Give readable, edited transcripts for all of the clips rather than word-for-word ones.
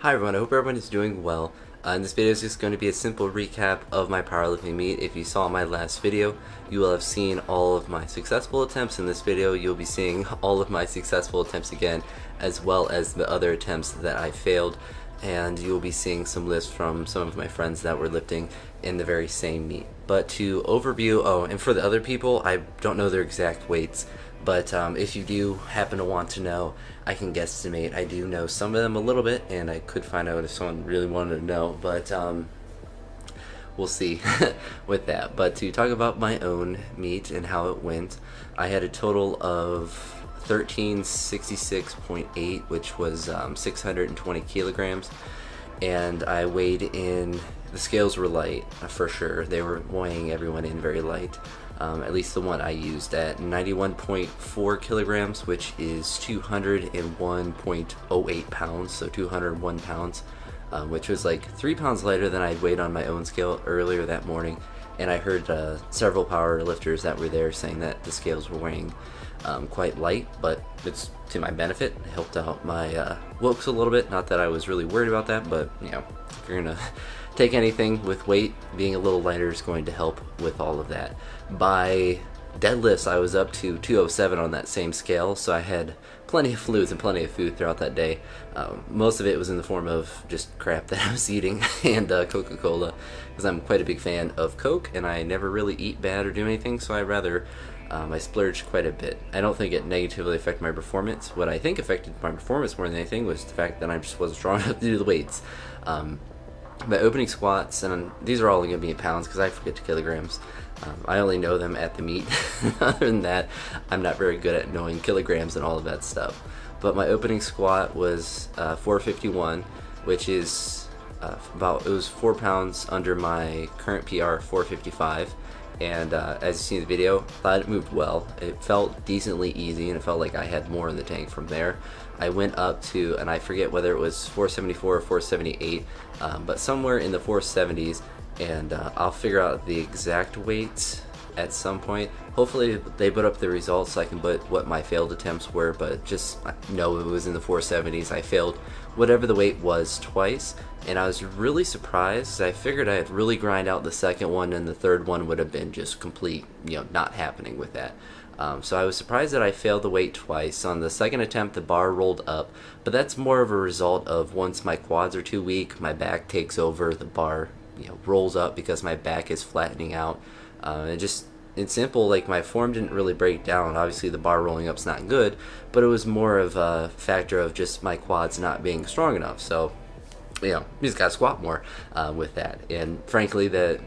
Hi everyone, I hope everyone is doing well. And this video is just going to be a simple recap of my powerlifting meet. If you saw my last video, you will have seen all of my successful attempts. In this video, you'll be seeing all of my successful attempts again, as well as the other attempts that I failed. And you'll be seeing some lifts from some of my friends that were lifting in the very same meet. But to overview, and for the other people, I don't know their exact weights, but if you do happen to want to know, I can guesstimate. I do know some of them a little bit, and I could find out if someone really wanted to know, but we'll see with that. But to talk about my own meet and how it went, I had a total of 1366.8, which was 620 kilograms, and I weighed in. The scales were light for sure. They were weighing everyone in very light, at least the one I used, at 91.4 kilograms, which is 201.08 pounds, so 201 pounds, which was like 3 pounds lighter than I'd weighed on my own scale earlier that morning. And I heard several power lifters that were there saying that the scales were weighing quite light, but it's to my benefit. It helped out my looks a little bit. Not that I was really worried about that, but you know, if you're gonna take anything with weight, being a little lighter is going to help with all of that. By deadlifts, I was up to 207 on that same scale, so I had plenty of fluids and plenty of food throughout that day. Most of it was in the form of just crap that I was eating and Coca-Cola, because I'm quite a big fan of Coke, and I never really eat bad or do anything, so I splurged quite a bit. I don't think it negatively affected my performance. What I think affected my performance more than anything was the fact that I just wasn't strong enough to do the weights. My opening squats, and these are all going to be in pounds because I forget to kilograms. I only know them at the meet. Other than that, I'm not very good at knowing kilograms and all of that stuff. But my opening squat was 451, which is it was 4 pounds under my current PR, 455. And as you see in the video, I thought it moved well. It felt decently easy, and it felt like I had more in the tank from there. I went up to, and I forget whether it was 474 or 478, but somewhere in the 470s, and I'll figure out the exact weights at some point. Hopefully they put up the results so I can put what my failed attempts were, but just know it was in the 470s. I failed whatever the weight was twice, and I was really surprised. I figured I'd really grind out the second one, and the third one would have been just complete, not happening with that. So I was surprised that I failed the weight twice. On the second attempt, the bar rolled up, but that's more of a result of once my quads are too weak, my back takes over, the bar rolls up because my back is flattening out. It's simple, like my form didn't really break down. Obviously the bar rolling up's not good, but it was more of a factor of just my quads not being strong enough. So, you just gotta squat more with that. And frankly, I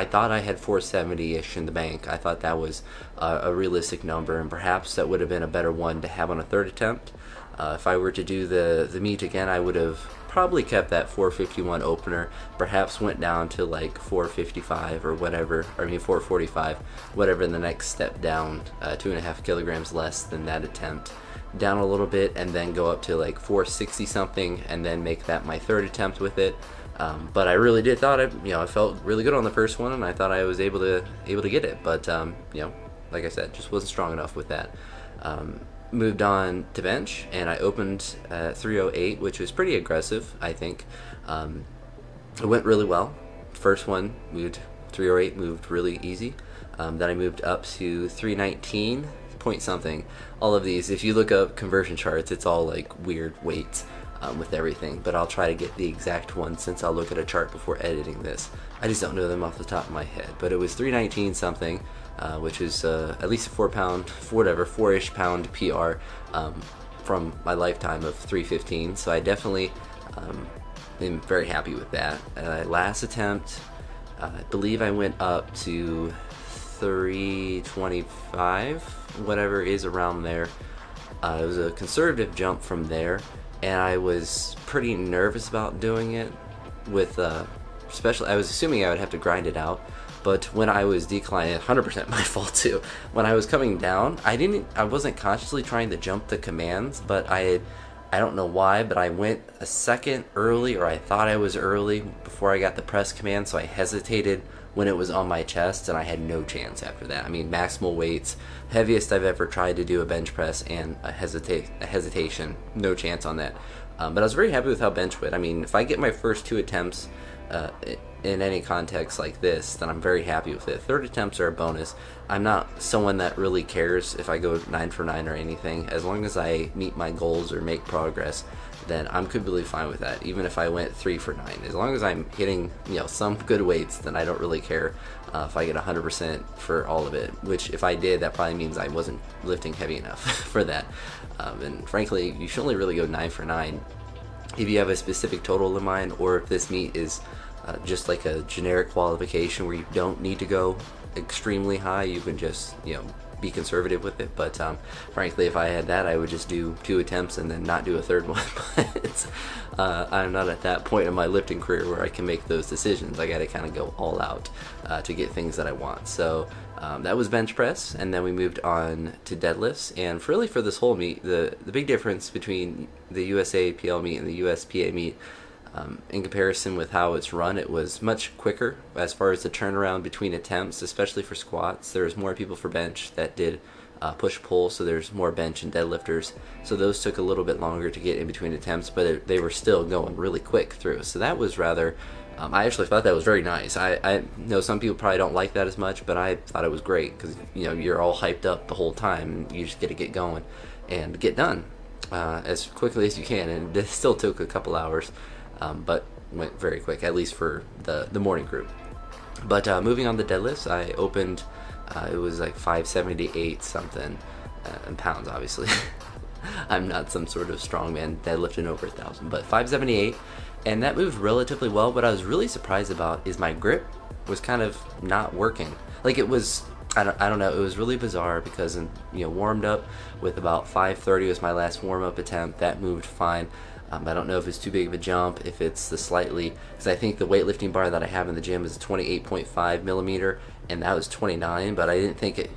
thought I had 470-ish in the bank. I thought that was a realistic number, and perhaps that would have been a better one to have on a third attempt. If I were to do the meet again, I would have probably kept that 451 opener, perhaps went down to like 455 or whatever, 445, whatever the next step down, 2.5 kilograms less than that attempt, down a little bit, and then go up to like 460 something, and then make that my third attempt with it. But I really did thought I felt really good on the first one, and I thought I was able to get it, but like I said, just wasn't strong enough with that. Moved on to bench, and I opened at 308, which was pretty aggressive, I think. It went really well. First one moved 308, moved really easy. Then I moved up to 319 point something. All of these, if you look up conversion charts, it's all like weird weights with everything, but I'll try to get the exact one since I'll look at a chart before editing this. I just don't know them off the top of my head, but it was 319 something, which is at least a 4-ish pound PR from my lifetime of 315, so I definitely am very happy with that. Last attempt, I believe I went up to 325, whatever is around there. It was a conservative jump from there, and I was pretty nervous about doing it with especially I was assuming I would have to grind it out, but when I was declining, 100% my fault too, when I was coming down, I wasn't consciously trying to jump the commands, but I don't know why, but I went a second early, or I thought I was early before I got the press command, so I hesitated when it was on my chest, and I had no chance after that. I mean, maximal weights, heaviest I've ever tried to do a bench press, and a hesitation, no chance on that. But I was very happy with how bench went. I mean, if I get my first 2 attempts uh, in any context like this, then I'm very happy with it. Third attempts are a bonus. I'm not someone that really cares if I go 9 for 9 or anything. As long as I meet my goals or make progress, then I'm completely fine with that. Even if I went 3 for 9, as long as I'm hitting some good weights, then I don't really care if I get 100% for all of it. Which, if I did, that probably means I wasn't lifting heavy enough for that. And frankly, you should only really go 9 for 9 if you have a specific total in mind, or if this meet is just like a generic qualification where you don't need to go extremely high. You can just be conservative with it. But frankly, if I had that, I would just do 2 attempts and then not do a third one. But I'm not at that point in my lifting career where I can make those decisions. I got to kind of go all out to get things that I want. So that was bench press, and then we moved on to deadlifts. And really, for this whole meet, the big difference between the USA PL meet and the USPA meet, in comparison with how it's run, it was much quicker as far as the turnaround between attempts, especially for squats. There's more people for bench that did push-pull, so there's more bench and deadlifters. So those took a little bit longer to get in between attempts, but they were still going really quick through. So that was rather, I actually thought that was very nice. I know some people probably don't like that as much, but I thought it was great because you're all hyped up the whole time, and you just get to get going and get done as quickly as you can. And it still took a couple hours. But went very quick, at least for the morning group. But moving on to deadlifts, I opened, it was like 578 something in pounds, obviously. I'm not some sort of strongman deadlifting over 1,000, but 578, and that moved relatively well. What I was really surprised about is my grip was kind of not working. Like, it was, I don't know, it was really bizarre because, warmed up with about 530 was my last warm-up attempt. That moved fine. I don't know if it's too big of a jump, if it's the slightly, because I think the weightlifting bar that I have in the gym is a 28.5 millimeter, and that was 29, but I didn't think it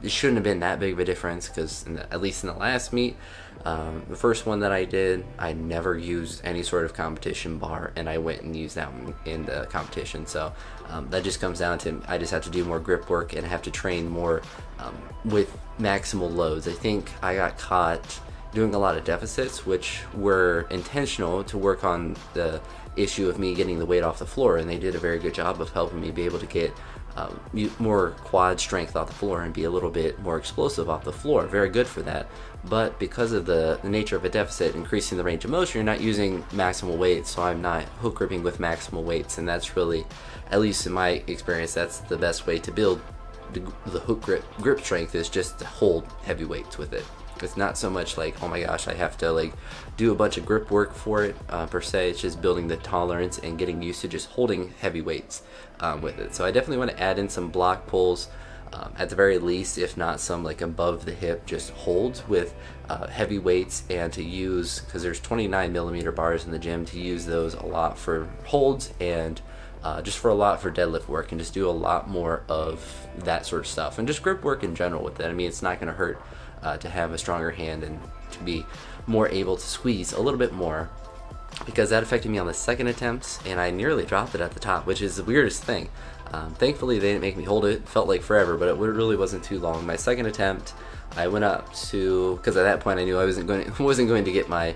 shouldn't have been that big of a difference, because at least in the last meet, the first one that I did, I never used any sort of competition bar, and I went and used that one in the competition. So that just comes down to I just have to do more grip work and have to train more with maximal loads. I think I got caught doing a lot of deficits, which were intentional to work on the issue of me getting the weight off the floor, and they did a very good job of helping me be able to get more quad strength off the floor and be a little bit more explosive off the floor. Very good for that. But because of the nature of a deficit, increasing the range of motion, you're not using maximal weights, so I'm not hook gripping with maximal weights, and that's really, at least in my experience, that's the best way to build the hook grip strength, is just to hold heavy weights with it. It's not so much like, oh my gosh, I have to do a bunch of grip work for it per se. It's just building the tolerance and getting used to just holding heavy weights with it. So I definitely want to add in some block pulls at the very least, if not some above the hip just holds with heavy weights, and to use, because there's 29 millimeter bars in the gym, to use those a lot for holds and just for a lot for deadlift work, and just do a lot more of that sort of stuff, and just grip work in general with it. I mean, it's not going to hurt to have a stronger hand and to be more able to squeeze a little bit more, because that affected me on the second attempt, and I nearly dropped it at the top, which is the weirdest thing. Thankfully, they didn't make me hold it. It felt like forever, but it really wasn't too long. My second attempt, I went up to, because at that point I knew I wasn't going to get my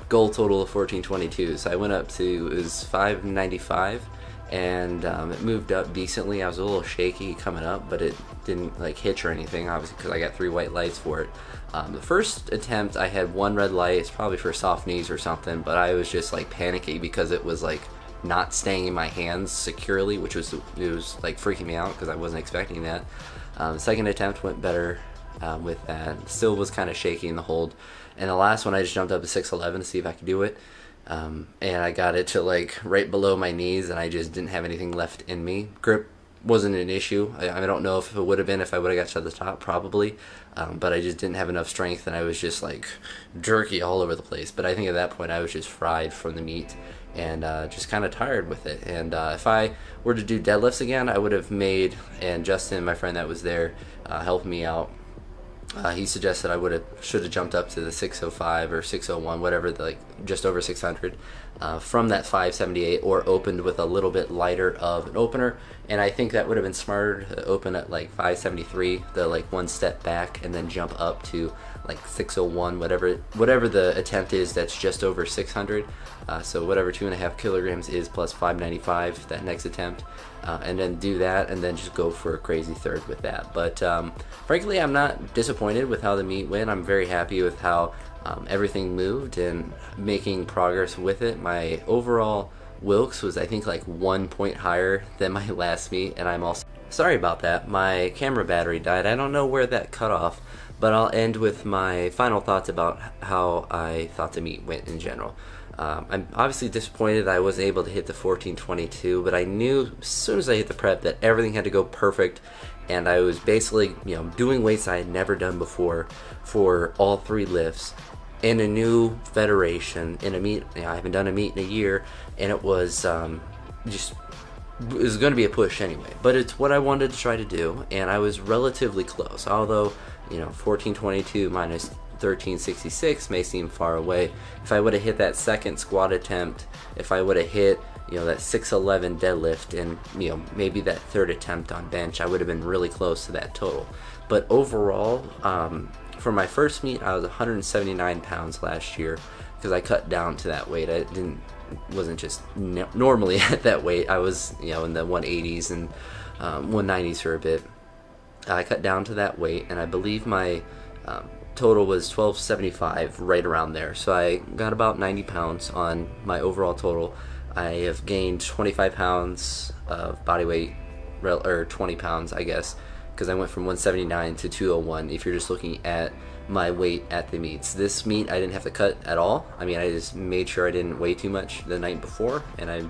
goal total of 1422, so I went up to, it was 595, and it moved up decently. I was a little shaky coming up, but it didn't hitch or anything, obviously, because I got 3 white lights for it. The first attempt I had 1 red light. It's probably for soft knees or something, but I was just panicky because it was not staying in my hands securely, which was freaking me out because I wasn't expecting that. The second attempt went better with that. Still was kind of shaky in the hold, and the last one I just jumped up to 611 to see if I could do it. And I got it to right below my knees, and I just didn't have anything left in me. Grip wasn't an issue. I don't know if it would have been if I would have got to the top, probably, but I just didn't have enough strength, and I was just jerky all over the place. But I think at that point I was just fried from the meet, and just kind of tired with it. And if I were to do deadlifts again, I would have made, and Justin, my friend that was there, helped me out, He suggested I should have jumped up to the 605 or 601, whatever, like just over 600, from that 578, or opened with a little bit lighter of an opener. And I think that would have been smarter to open at like 573, the like one step back, and then jump up to like 601, whatever the attempt is. That's just over 600. So whatever 2.5 kilograms is plus 595 that next attempt, and then do that, and then just go for a crazy third with that. But frankly, I'm not disappointed with how the meet went. I'm very happy with how everything moved and making progress with it. My overall Wilks was, I think, like 1 point higher than my last meet, and I'm also sorry about that. My camera battery died. I don't know where that cut off, but I'll end with my final thoughts about how I thought the meet went in general. I'm obviously disappointed I wasn't able to hit the 14:22, but I knew as soon as I hit the prep that everything had to go perfect, and I was basically, doing weights I had never done before for all 3 lifts in a new federation, in a meet. I haven't done a meet in a year, and it was it was going to be a push anyway, but it's what I wanted to try to do, and I was relatively close. Although 14:22 minus 1366 may seem far away. If I would have hit that second squat attempt, if I would have hit that 611 deadlift, and maybe that third attempt on bench, I would have been really close to that total. But overall, for my first meet, I was 179 pounds last year, because I cut down to that weight. I wasn't just normally at that weight. I was in the 180s and 190s for a bit. I cut down to that weight, and I believe my total was 1275, right around there. So I got about 90 pounds on my overall total. I have gained 25 pounds of body weight, or 20 pounds, I guess, because I went from 179 to 201 if you're just looking at my weight at the meets. This meet I didn't have to cut at all. I mean, I just made sure I didn't weigh too much the night before, and I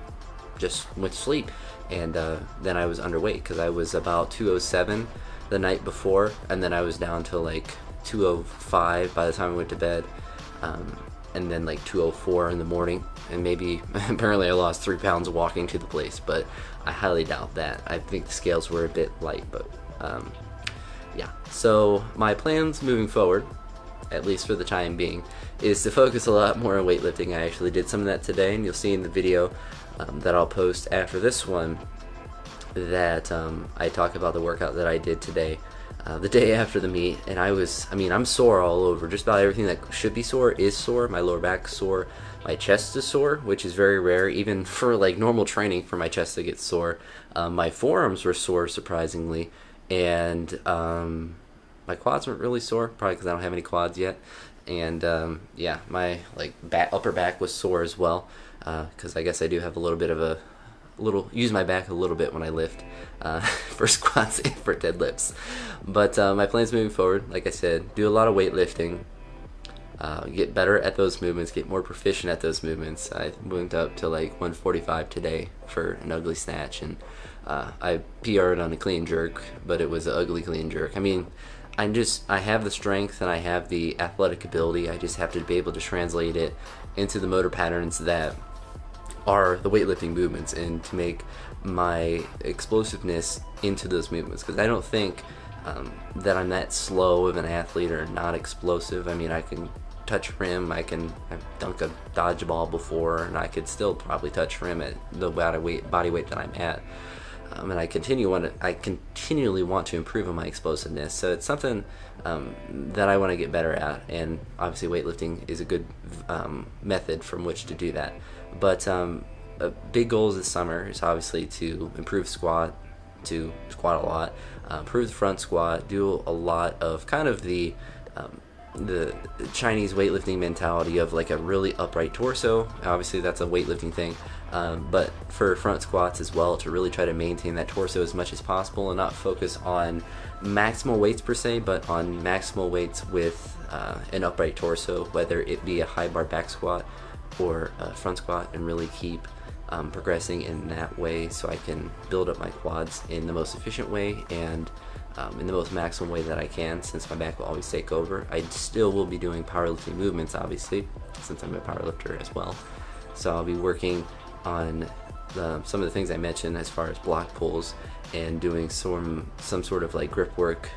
just went to sleep. And then I was underweight, because I was about 207 the night before, and then I was down to like 205 by the time I went to bed, and then like 204 in the morning, and maybe apparently I lost 3 pounds walking to the place, but I highly doubt that. I think the scales were a bit light, but yeah. So my plans moving forward, at least for the time being, is to focus a lot more on weightlifting. I actually did some of that today, and you'll see in the video that I'll post after this one that I talk about the workout that I did today, the day after the meet. And I'm sore all over. Just about everything that should be sore is sore. My lower back's sore, my chest is sore, which is very rare, even for like normal training, for my chest to get sore. My forearms were sore, surprisingly, and my quads weren't really sore, probably because I don't have any quads yet. And yeah, my upper back was sore as well, because I guess I do have a little bit of use my back a little bit when I lift for squats and for deadlifts. But my plans moving forward, like I said, do a lot of weightlifting, get better at those movements, get more proficient at those movements. I moved up to like 145 today for an ugly snatch, and I PR'd on a clean jerk, but it was an ugly clean jerk. I mean, I have the strength and I have the athletic ability. I just have to be able to translate it into the motor patterns that are the weightlifting movements, and to make my explosiveness into those movements, because I don't think that I'm that slow of an athlete or not explosive. I mean, I can touch rim, I've dunked a dodgeball before, and I could still probably touch rim at the body weight that I'm at. And I continually want to improve on my explosiveness. So it's something that I want to get better at, and obviously weightlifting is a good method from which to do that. But big goals this summer is obviously to improve squat a lot, improve the front squat, do a lot of kind of the Chinese weightlifting mentality of like a really upright torso. Obviously that's a weightlifting thing, but for front squats as well, to really try to maintain that torso as much as possible and not focus on maximal weights per se, but on maximal weights with an upright torso, whether it be a high bar back squat or a front squat, and really keep progressing in that way, so I can build up my quads in the most efficient way and in the most maximum way that I can, since my back will always take over. I still will be doing powerlifting movements, obviously, since I'm a powerlifter as well. So I'll be working on some of the things I mentioned as far as block pulls, and doing some sort of like grip work,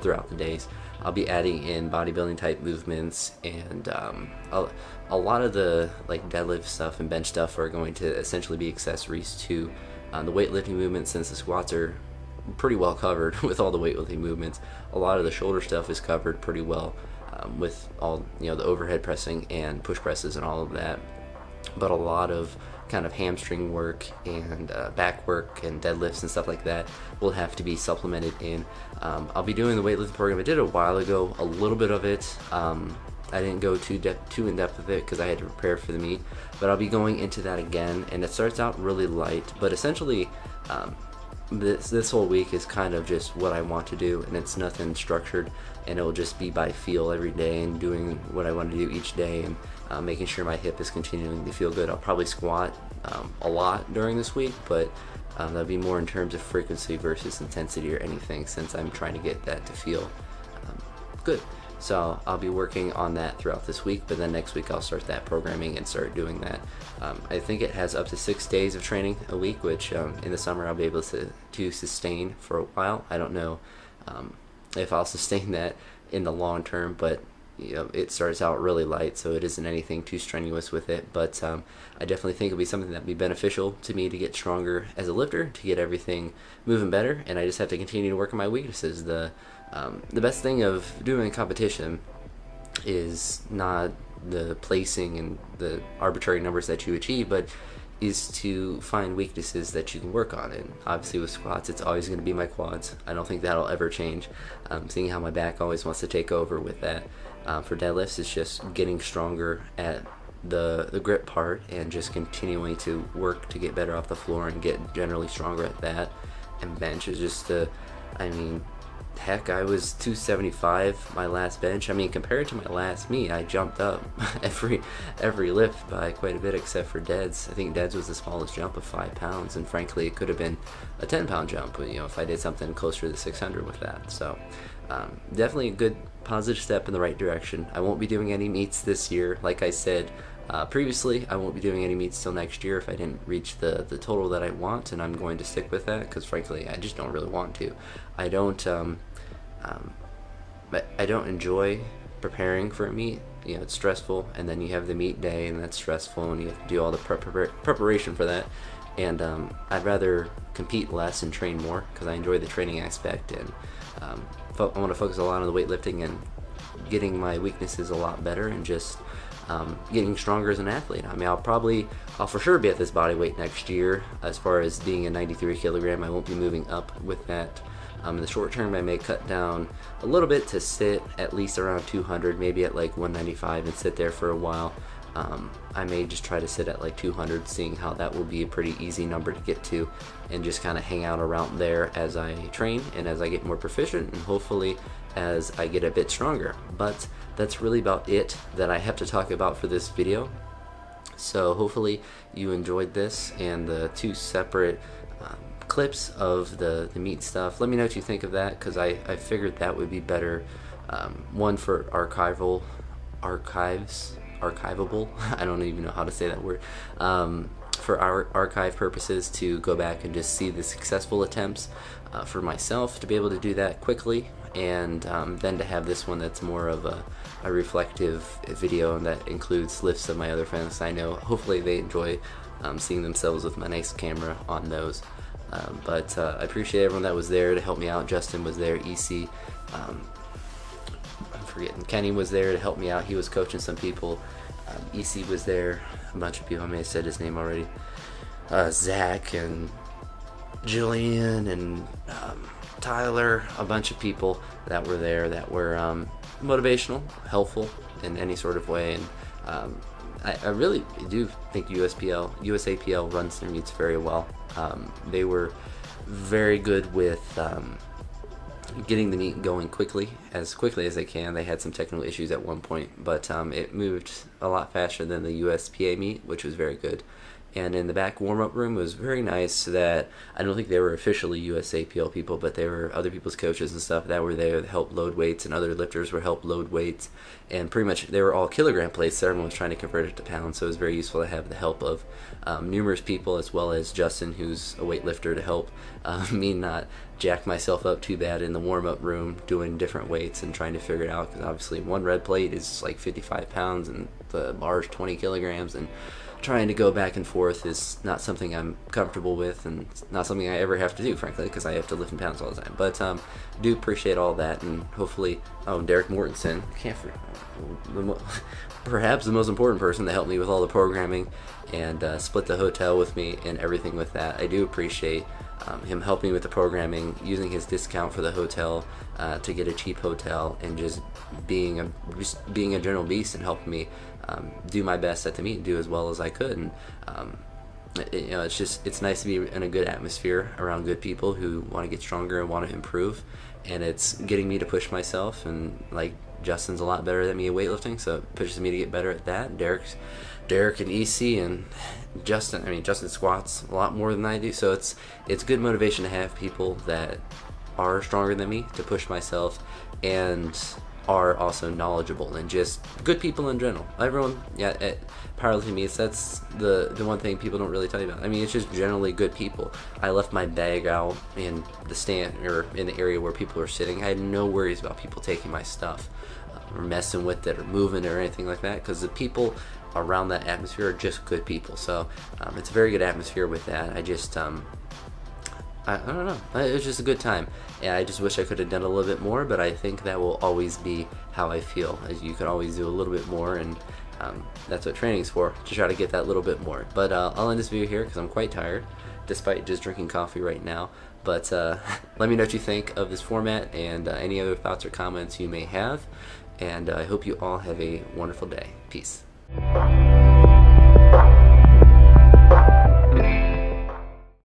throughout the days. I'll be adding in bodybuilding type movements, and a lot of the like deadlift stuff and bench stuff are going to essentially be accessories to the weightlifting movements, since the squats are pretty well covered with all the weightlifting movements. A lot of the shoulder stuff is covered pretty well with all, you know, the overhead pressing and push presses and all of that. But a lot of kind of hamstring work and back work and deadlifts and stuff like that will have to be supplemented in. I'll be doing the weightlifting program. I did a while ago, a little bit of it. I didn't go too in depth with it because I had to prepare for the meet, but I'll be going into that again. And it starts out really light, but essentially this whole week is kind of just what I want to do, and it's nothing structured, and it'll just be by feel every day and doing what I want to do each day, and making sure my hip is continuing to feel good. I'll probably squat a lot during this week, but that'll be more in terms of frequency versus intensity or anything, since I'm trying to get that to feel good. So I'll be working on that throughout this week, but then next week I'll start that programming and start doing that. I think it has up to 6 days of training a week, which in the summer I'll be able to sustain for a while. I don't know if I'll sustain that in the long term, but you know, it starts out really light, so it isn't anything too strenuous with it. But I definitely think it'll be something that'll be beneficial to me to get stronger as a lifter, to get everything moving better, and I just have to continue to work on my weaknesses. The best thing of doing competition is not the placing and the arbitrary numbers that you achieve, but is to find weaknesses that you can work on. And obviously with squats, it's always going to be my quads. I don't think that'll ever change. Seeing how my back always wants to take over with that. For deadlifts, it's just getting stronger at the grip part and just continuing to work to get better off the floor and get generally stronger at that. And bench is just I mean, heck, I was 275 my last bench. I mean, compared to my last meet, I jumped up every lift by quite a bit, except for deads. I think deads was the smallest jump of 5 pounds, and frankly it could have been a 10-pound jump, you know, if I did something closer to 600 with that. So definitely a good positive step in the right direction. I won't be doing any meets this year, like I said previously. I won't be doing any meets till next year if I didn't reach the total that I want, and I'm going to stick with that because frankly I just don't really want to. I don't enjoy preparing for a meet. You know, it's stressful, and then you have the meet day, and that's stressful, and you have to do all the preparation for that. And I'd rather compete less and train more because I enjoy the training aspect, and I want to focus a lot on the weightlifting and getting my weaknesses a lot better, and just getting stronger as an athlete. I mean, I'll for sure be at this body weight next year. As far as being a 93 kilogram, I won't be moving up with that. In the short term, I may cut down a little bit to sit at least around 200, maybe at like 195 and sit there for a while. I may just try to sit at like 200, seeing how that will be a pretty easy number to get to, and just kind of hang out around there as I train and as I get more proficient, and hopefully as I get a bit stronger. But that's really about it that I have to talk about for this video. So hopefully you enjoyed this and the 2 separate clips of the meat stuff. Let me know what you think of that, because I figured that would be better. One for archivable I don't even know how to say that word, for our archive purposes, to go back and just see the successful attempts, for myself to be able to do that quickly, and then to have this one that's more of a reflective video, and that includes lifts of my other friends. I know hopefully they enjoy seeing themselves with my nice camera on those. But I appreciate everyone that was there to help me out. Justin was there, EC, I'm forgetting, Kenny was there to help me out. He was coaching some people. EC was there, a bunch of people, I may have said his name already. Zach and Jillian and Tyler, a bunch of people that were there that were motivational, helpful in any sort of way. And I really do think USAPL runs their meets very well. They were very good with getting the meet going as quickly as they can. They had some technical issues at one point, but it moved a lot faster than the USPA meet, which was very good. And in the back warm-up room, it was very nice that I don't think they were officially USAPL people, but they were other people's coaches and stuff that were there to help load weights, and other lifters were help load weights. And pretty much they were all kilogram plates, so everyone was trying to convert it to pounds, so it was very useful to have the help of numerous people, as well as Justin, who's a weightlifter, to help me not jack myself up too bad in the warm-up room doing different weights and trying to figure it out, because obviously one red plate is like 55 pounds and the bar is 20 kilograms, and trying to go back and forth is not something I'm comfortable with, and not something I ever have to do, frankly, because I have to lift in pounds all the time. But do appreciate all that, and hopefully, Derek Mortensen, perhaps the most important person that helped me with all the programming and split the hotel with me and everything with that. I do appreciate him helping me with the programming, using his discount for the hotel to get a cheap hotel, and just being a general beast and helping me do my best at the meet and do as well as I could. And it's nice to be in a good atmosphere around good people who want to get stronger and want to improve, and it's getting me to push myself. And like, Justin's a lot better than me at weightlifting, so it pushes me to get better at that. Derek and EC and Justin squats a lot more than I do, so it's good motivation to have people that are stronger than me to push myself, and are also knowledgeable, and just good people in general. Everyone, at powerlifting meets, that's the one thing people don't really tell you about. I mean, it's just generally good people. I left my bag out in the stand, or in the area where people are sitting. I had no worries about people taking my stuff, or messing with it, or moving it, or anything like that, because the people around that atmosphere are just good people. So it's a very good atmosphere with that. I just I don't know. It was just a good time. Yeah, I just wish I could have done a little bit more, but I think that will always be how I feel. As you could always do a little bit more, and that's what training's for, to try to get that little bit more. But I'll end this video here because I'm quite tired, despite just drinking coffee right now. But let me know what you think of this format, and any other thoughts or comments you may have. And I hope you all have a wonderful day. Peace.